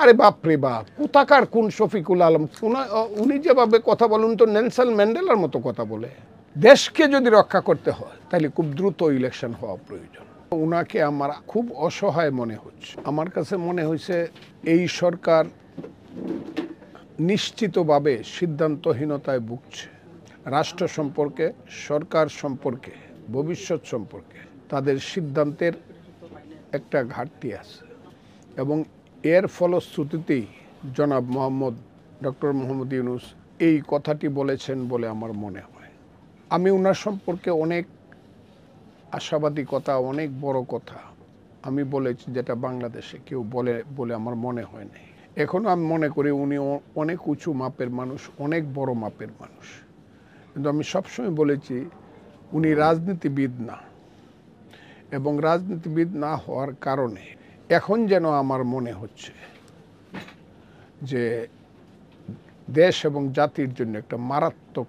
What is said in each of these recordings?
আরে বাপ রে বাপ, কোথাকার কোন শফিকুল আলম? উনি যেভাবে কথা বলুন তো নেলসন ম্যান্ডেলার মতো কথা বলে। দেশকে যদি রক্ষা করতে হয় তাহলে খুব দ্রুত ইলেকশন হওয়া প্রয়োজন। উনাকে আমার খুব অসহায় মনে হচ্ছে। আমার কাছে মনে হয়েছে এই সরকার নিশ্চিতভাবে সিদ্ধান্তহীনতায় ভুগছে। রাষ্ট্র সম্পর্কে, সরকার সম্পর্কে, ভবিষ্যৎ সম্পর্কে তাদের সিদ্ধান্তের একটা ঘাটতি আছে এবং এর ফলশ্রুতিতেই জনাব ডক্টর মোহাম্মদ ইউনূস এই কথাটি বলেছেন বলে আমার মনে হয়। আমি ওনার সম্পর্কে অনেক আশাবাদী কথা, অনেক বড় কথা আমি বলেছি, যেটা বাংলাদেশে কেউ বলে আমার মনে হয় নাই। এখনও আমি মনে করি উনি অনেক উঁচু মাপের মানুষ, অনেক বড় মাপের মানুষ। কিন্তু আমি সবসময় বলেছি উনি রাজনীতিবিদ না, এবং রাজনীতিবিদ না হওয়ার কারণে এখন যেন আমার মনে হচ্ছে যে দেশ এবং জাতির জন্য একটা মারাত্মক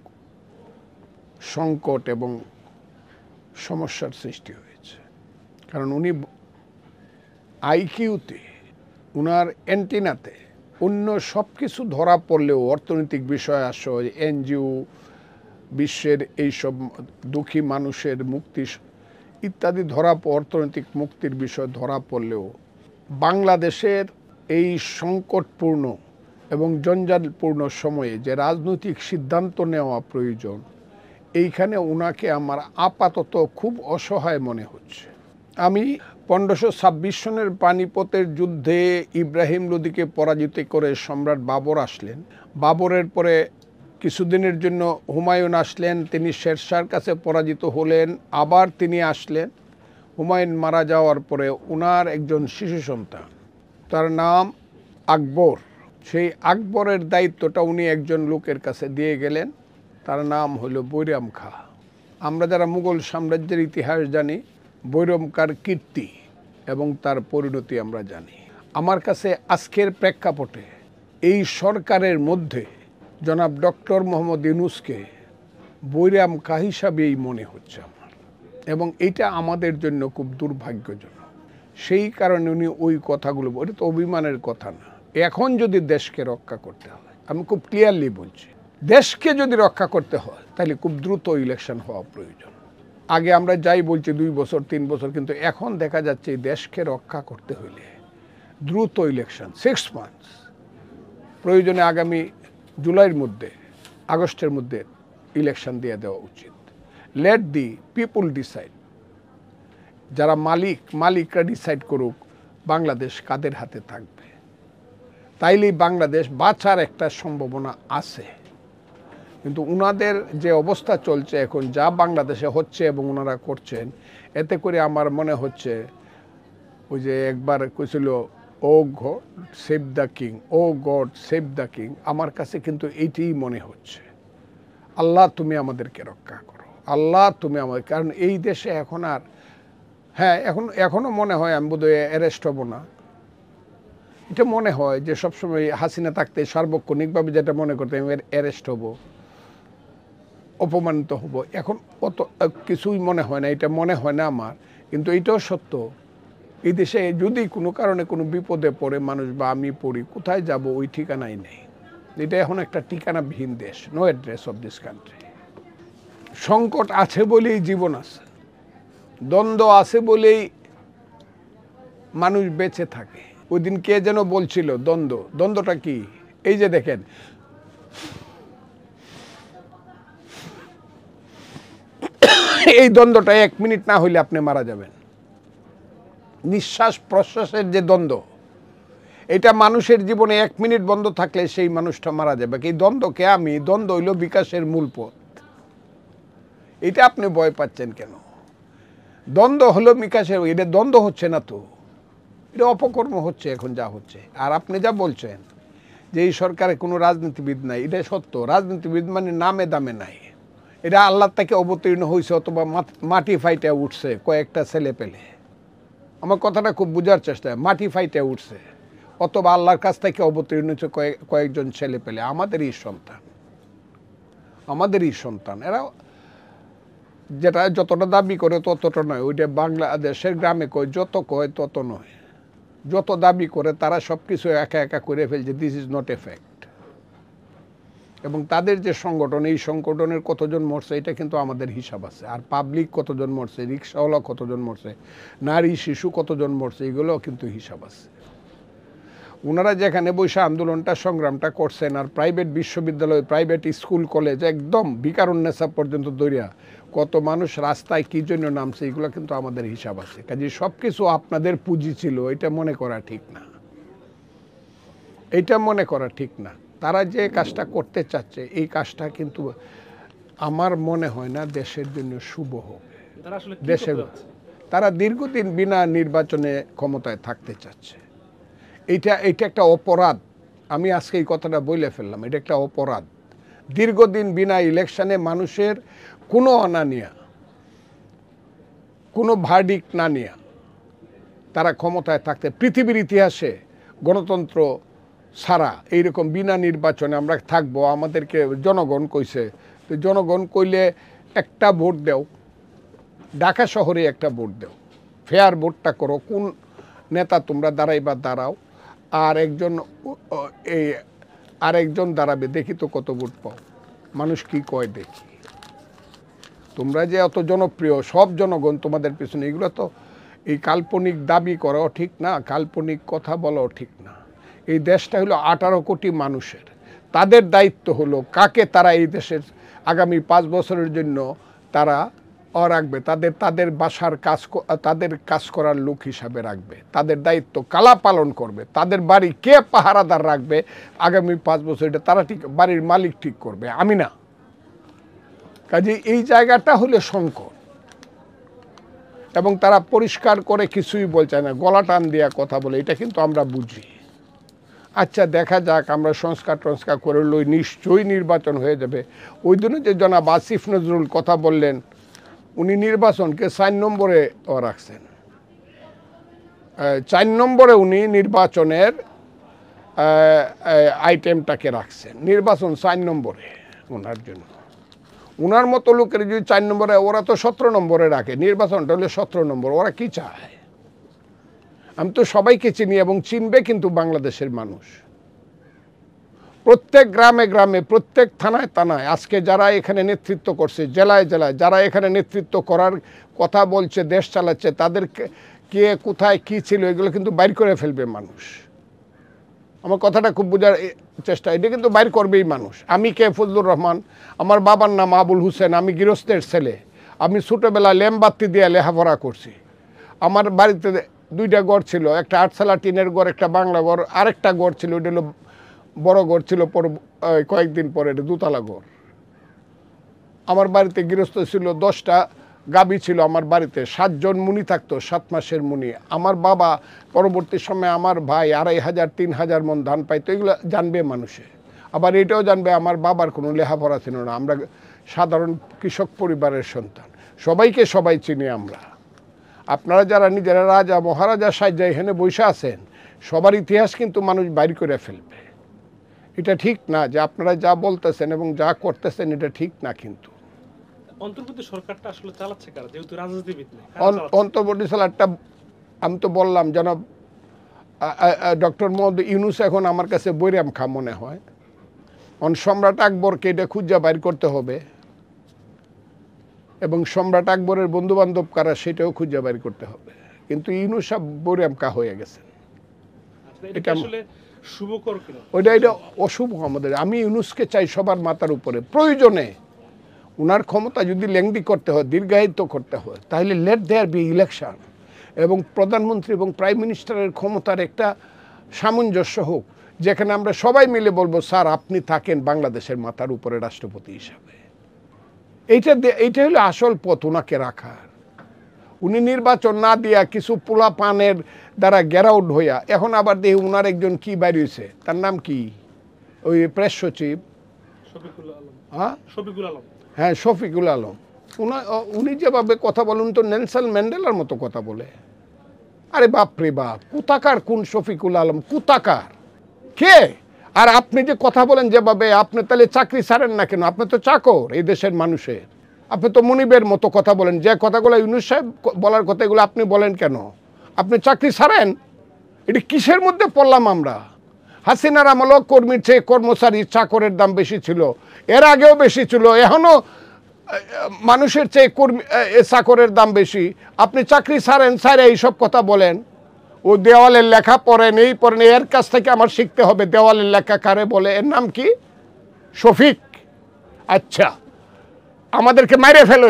সংকট এবং সমস্যার সৃষ্টি হয়েছে। কারণ উনি আইকিউতে, উনার অ্যান্টিনাতে অন্য সব কিছু ধরা পড়লেও অর্থনৈতিক বিষয় আসো, এনজিও, বিশ্বের এইসব দুঃখী মানুষের মুক্তি ইত্যাদি অর্থনৈতিক মুক্তির বিষয় ধরা পড়লেও বাংলাদেশের এই সংকটপূর্ণ এবং জঞ্জালপূর্ণ সময়ে যে রাজনৈতিক সিদ্ধান্ত নেওয়া প্রয়োজন, এইখানে ওনাকে আমার আপাতত খুব অসহায় মনে হচ্ছে। আমি 1526 সনের পানিপথের যুদ্ধে ইব্রাহিম লোদিকে পরাজিত করে সম্রাট বাবর আসলেন। বাবরের পরে কিছুদিনের জন্য হুমায়ুন আসলেন, তিনি শেরশাহর কাছে পরাজিত হলেন, আবার তিনি আসলেন। হুমায়ুন মারা যাওয়ার পরে ওনার একজন শিশু সন্তান, তার নাম আকবর, সেই আকবরের দায়িত্বটা উনি একজন লোকের কাছে দিয়ে গেলেন, তার নাম হলো বৈরাম খাঁ। আমরা যারা মুঘল সাম্রাজ্যের ইতিহাস জানি, বৈরাম খাঁর কীর্তি এবং তার পরিণতি আমরা জানি। আমার কাছে আজকের প্রেক্ষাপটে এই সরকারের মধ্যে জনাব ডক্টর মোহাম্মদ ইউনূসকে বৈরাম খাঁ হিসাবেই মনে হচ্ছে আমার, এবং এটা আমাদের জন্য খুব দুর্ভাগ্যজনক। সেই কারণে উনি ওই কথাগুলো, ওটা তো অভিমানের কথা না। এখন যদি দেশকে রক্ষা করতে হয়, আমি খুব ক্লিয়ারলি বলছি, দেশকে যদি রক্ষা করতে হয় তাহলে খুব দ্রুত ইলেকশন হওয়া প্রয়োজন। আগে আমরা যাই বলছি 2 বছর 3 বছর, কিন্তু এখন দেখা যাচ্ছে এই দেশকে রক্ষা করতে হইলে দ্রুত ইলেকশন, 6 মান্থস প্রয়োজনে আগামী জুলাইয়ের মধ্যে, আগস্টের মধ্যে ইলেকশন দিয়ে দেওয়া উচিত। লেট দি পিপুল ডিসাইড। যারা মালিকরা ডিসাইড করুক বাংলাদেশ কাদের হাতে থাকবে, তাইলেই বাংলাদেশ বাঁচার একটা সম্ভাবনা আছে। কিন্তু উনাদের যে অবস্থা চলছে এখন, যা বাংলাদেশে হচ্ছে এবং ওনারা করছেন, এতে করে আমার মনে হচ্ছে ওই যে একবার কইছিল, oh God save the king, oh God save the king. আমার কাছে কিন্তু এইটাই মনে হচ্ছে, আল্লাহ তুমি আমাদেরকে রক্ষা করো, আল্লাহ তুমি আমাদের। কারণ এই দেশে এখন আর, হ্যাঁ এখনও মনে হয় আমি বোধহয় অ্যারেস্ট হব না, এটা মনে হয় যে সবসময় হাসিনা থাকতে সার্বক্ষণিকভাবে যেটা মনে করতে আমি অ্যারেস্ট হব, অপমানিত হব, এখন অত কিছুই মনে হয় না, এটা মনে হয় না আমার। কিন্তু এইটাও সত্য, এই দেশে যদি কোনো কারণে কোনো বিপদে পড়ে মানুষ বা আমি পড়ি, কোথায় যাব ওই ঠিকানাই নেই। এটা এখন একটা ঠিকানাবিহীন দেশ, no address of this country. সংকট আছে বলেই জীবন আছে, দ্বন্দ্ব আছে বলেই মানুষ বেঁচে থাকে। ওই দিন কে যেন বলছিল দ্বন্দ্বটা কি? এই যে দেখেন, এই দ্বন্দ্বটা 1 মিনিট না হইলে আপনি মারা যাবেন। নিঃশ্বাস প্রশ্বাসের যে দ্বন্দ্ব, এটা মানুষের জীবনে 1 মিনিট বন্ধ থাকলে সেই মানুষটা মারা যাবে। এই দ্বন্দ্বকে আমি, দ্বন্দ্ব হইল বিকাশের মূল পথ। এটা আপনি ভয় পাচ্ছেন কেন? দ্বন্দ্ব হলো বিকাশের, এটা দ্বন্দ্ব হচ্ছে না তো, এটা অপকর্ম হচ্ছে এখন যা হচ্ছে। আর আপনি যা বলছেন যে এই সরকারে কোনো রাজনীতিবিদ নাই, এটা সত্য। রাজনীতিবিদ মানে নামে দামে নাই, এটা আল্লাহ থেকে অবতীর্ণ হয়েছে, অথবা মাটি ফাইটে উঠছে কয়েকটা ছেলে পেলে। আমার কথাটা খুব বোঝার চেষ্টা, মাটি ফাইটে উঠছে, অথবা আল্লাহর কাছ থেকে অবতীর্ণ হচ্ছে কয়েকজন ছেলে পেলে, আমাদেরই সন্তান। এরা যেটা যতটা দাবি করে ততটা নয়, ওইটা বাংলাদেশের গ্রামে কয় যত কয় তত নয়, যত দাবি করে তারা সব কিছু একা একা করে ফেলছে, this is not a fact. এবং তাদের যে সংগঠন, এই সংগঠনের কতজন মরছে এটা কিন্তু আমাদের হিসাব আছে। আর পাবলিক কতজন মরছে, রিক্সাওয়ালা কতজন মরছে, নারী শিশু কতজন মরছে, এগুলোও কিন্তু হিসাব আছে। ওনারা যেখানে বসে আন্দোলনটা সংগ্রামটা করছেন, আর প্রাইভেট বিশ্ববিদ্যালয়, প্রাইভেট স্কুল কলেজ একদম ভিকারুন্নেসা পর্যন্ত দৌড়িয়া কত মানুষ রাস্তায় কী জন্য নামছে, এগুলো কিন্তু আমাদের হিসাব আছে। কাজে সব কিছু আপনাদের পুঁজি ছিল, এটা মনে করা ঠিক না, এটা মনে করা ঠিক না। তারা যে কাজটা করতে চাচ্ছে এই কাজটা কিন্তু আমার মনে হয় না দেশের জন্য শুভ হবে। দেশের তারা দীর্ঘদিন বিনা নির্বাচনে ক্ষমতায় থাকতে চাচ্ছে, এটা একটা অপরাধ। আমি আজকে এই কথাটা বলে ফেললাম, এটা একটা অপরাধ। দীর্ঘদিন বিনা ইলেকশনে মানুষের কোনো অনা নিয়া, কোনো ভার্ডিক্ট না নিয়া তারা ক্ষমতায় থাকতে, পৃথিবীর ইতিহাসে গণতন্ত্র ছাড়া এইরকম বিনা নির্বাচনে আমরা থাকবো, আমাদেরকে জনগণ কইছে। তো জনগণ কইলে একটা ভোট দেও, ঢাকা শহরে একটা ভোট দেও, ফেয়ার ভোটটা করো, কোন নেতা তোমরা দাঁড়াইবা দাঁড়াও, আর আরেকজন দাঁড়াবে, দেখি তো কত ভোট পাও, মানুষ কি কয় দেখি। তোমরা যে অত জনপ্রিয়, সব জনগণ তোমাদের পিছনে, এগুলো তো এই কাল্পনিক দাবি করাও ঠিক না, কাল্পনিক কথা বলাও ঠিক না। এই দেশটা হলো 18 কোটি মানুষের, তাদের দায়িত্ব হলো কাকে তারা এই দেশের আগামী 5 বছরের জন্য তারা রাখবে, তাদের বাসার কাজ, তাদের কাজ করার লোক হিসাবে রাখবে, তাদের দায়িত্ব কালা পালন করবে, তাদের বাড়ি কে পাহারাদার রাখবে আগামী 5 বছর, এটা তারা ঠিক, বাড়ির মালিক ঠিক করবে, আমি না। কাজে এই জায়গাটা হলে সংকট, এবং তারা পরিষ্কার করে কিছুই বলছে না, গলা টান দেওয়া কথা বলে, এটা কিন্তু আমরা বুঝি। আচ্ছা দেখা যাক, আমরা সংস্কার টংস্কার করে লই, নিশ্চয়ই নির্বাচন হয়ে যাবে। ওই দিনে যে জনাব আসিফ নজরুল কথা বললেন, উনি নির্বাচনকে 4 নম্বরে রাখছেন, 4 নম্বরে উনি নির্বাচনের আইটেমটাকে রাখছেন, নির্বাচন 4 নম্বরে ওনার জন্য। ওনার মতো লোকের যদি 4 নম্বরে, ওরা তো 17 নম্বরে রাখে, নির্বাচনটা হলে 17 নম্বর, ওরা কি চায়? আমি তো সবাইকে চিনি এবং চিনবে কিন্তু বাংলাদেশের মানুষ, প্রত্যেক গ্রামে গ্রামে, প্রত্যেক থানায় থানায় আজকে যারা এখানে নেতৃত্ব করছে, জেলায় জেলায় যারা এখানে নেতৃত্ব করার কথা বলছে, দেশ চালাচ্ছে, তাদের কে কোথায় কি ছিল এগুলো কিন্তু বাইর করে ফেলবে মানুষ। আমার কথাটা খুব বোঝার চেষ্টা, এটা কিন্তু বাইর করবেই মানুষ। আমি কে ফজলুর রহমান, আমার বাবার নাম আবুল হোসেন, আমি গৃহস্থের ছেলে, আমি ছোটোবেলা ল্যাম্বাত্তি দিয়ে লেখাপড়া করছি। আমার বাড়িতে 2টা ঘর ছিল, একটা 8 টিনের ঘর, একটা বাংলা ঘর, আরেকটা ঘর ছিল, ওইটা হলো বড় ঘর ছিল, কয়েকদিন পরে এটা 2তলা ঘর। আমার বাড়িতে গৃহস্থ ছিল, 10টা গাবি ছিল আমার বাড়িতে, 7 জন মুনি থাকতো, 7 মাসের মুনি। আমার বাবা পরবর্তী সময়ে আমার ভাই 2500 3000 মন ধান পাইতো, এগুলো জানবে মানুষে। আবার এটাও জানবে আমার বাবার কোনো লেখাপড়া ছিল না, আমরা সাধারণ কৃষক পরিবারের সন্তান, সবাইকে সবাই চিনি আমরা। আপনারা যারা নিজেরা রাজা মহারাজা সাজ্জা এখানে বসে আছেন, সবার ইতিহাস কিন্তু মানুষ বাইর করে ফেলবে। এটা ঠিক না যে আপনারা যা বলতেছেন এবং যা করতেছেন, এটা ঠিক না। কিন্তু অন্তর্বর্তী সরকারটা আসলে চালাচ্ছে কারা, যেহেতু রাজনীতিবিদ নেই? অন্তর্বর্তী সরকারটা আমি তো বললাম, জনাব ডক্টর মোহাম্মদ ইউনূস এখন আমার কাছে বৈরাম খা মনে হয়। সম্রাট আকবরকে এটা খুঁজা বাইর করতে হবে, এবং সম্রাট আকবরের বন্ধুবান্ধব কারা সেটাও খুঁজে বাইর করতে হবে। কিন্তু ইউনূস সাহেব বৈরাম খা হয়ে গেছেন, এটা আসলে শুভকর কিনা? এটা অশুভ আমাদের। আমি ইউনূসকে চাই সবার মাথার উপরে, প্রয়োজনে উনার ক্ষমতা যদি লেংদি করতে হয়, দীর্ঘায়িত করতে হয়, তাহলে লেট দেয়ার বি ইলেকশন, এবং প্রধানমন্ত্রী এবং প্রাইম মিনিস্টারের ক্ষমতার একটা সামঞ্জস্য হোক, যেখানে আমরা সবাই মিলে বলবো, স্যার আপনি থাকেন বাংলাদেশের মাথার উপরে রাষ্ট্রপতি হিসাবে। এইটা হলো আসল পথ ওনাকে রাখার। উনি নির্বাচন না দিয়া কিছু পোলা পানের দ্বারা গেরাউট হইয়া, এখন আবার দেখি উনার একজন কি বাইরেছে, তার নাম কি, ওই প্রেস সচিব, হ্যাঁ শফিকুল আলম। উনি যেভাবে কথা বলেন তো নেলসন ম্যান্ডেলার মতো কথা বলে। আরে বাপ রে বাপ, কুতাকার কোন শফিকুল আলম, কুতাকার কে? আর আপনি যে কথা বলেন যেভাবে, আপনি তাহলে চাকরি ছাড়েন না কেন? আপনি তো চাকর এই দেশের মানুষের, আপনি তো মনিবের মতো কথা বলেন, যে কথাগুলো ইউনূস সাহেব বলার কথা এগুলো আপনি বলেন কেন? আপনি চাকরি ছাড়েন, এটি কিসের মধ্যে পড়লাম আমরা? হাসিনার আমলেও কর্মীর চেয়ে কর্মচারী চাকরের দাম বেশি ছিল, এর আগেও বেশি ছিল, এখনও মানুষের চেয়ে কর্মী চাকরের দাম বেশি। আপনি চাকরি ছাড়েন, ছাড়ে এইসব কথা বলেন। ও দেওয়ালের লেখা পড়েন, এই পড়েন, এর কাছ থেকে আমার শিখতে হবে দেওয়ালের লেখা কারে বলে। এর নাম কি? শফিক। আচ্ছা, আমাদেরকে মাইরে ফেলো,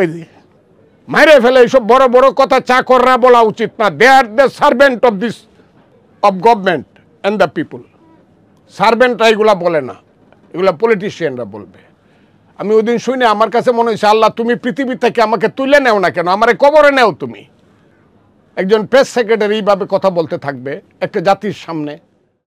মাইরে ফেলে। এইসব বড় বড় কথা চাকররা বলা উচিত না। They are the servant of this of government and the people. সার্ভেন্টরা এগুলা বলে না, এগুলা পলিটিশিয়ানরা বলবে। আমি ওই দিন শুনে আমার কাছে মনে হয়েছে, আল্লাহ তুমি পৃথিবী থেকে আমাকে তুলে নেও না কেন, আমারে কবরে নেও তুমি। একজন প্রেস সেক্রেটারি এইভাবে কথা বলতে থাকবে একটা জাতির সামনে?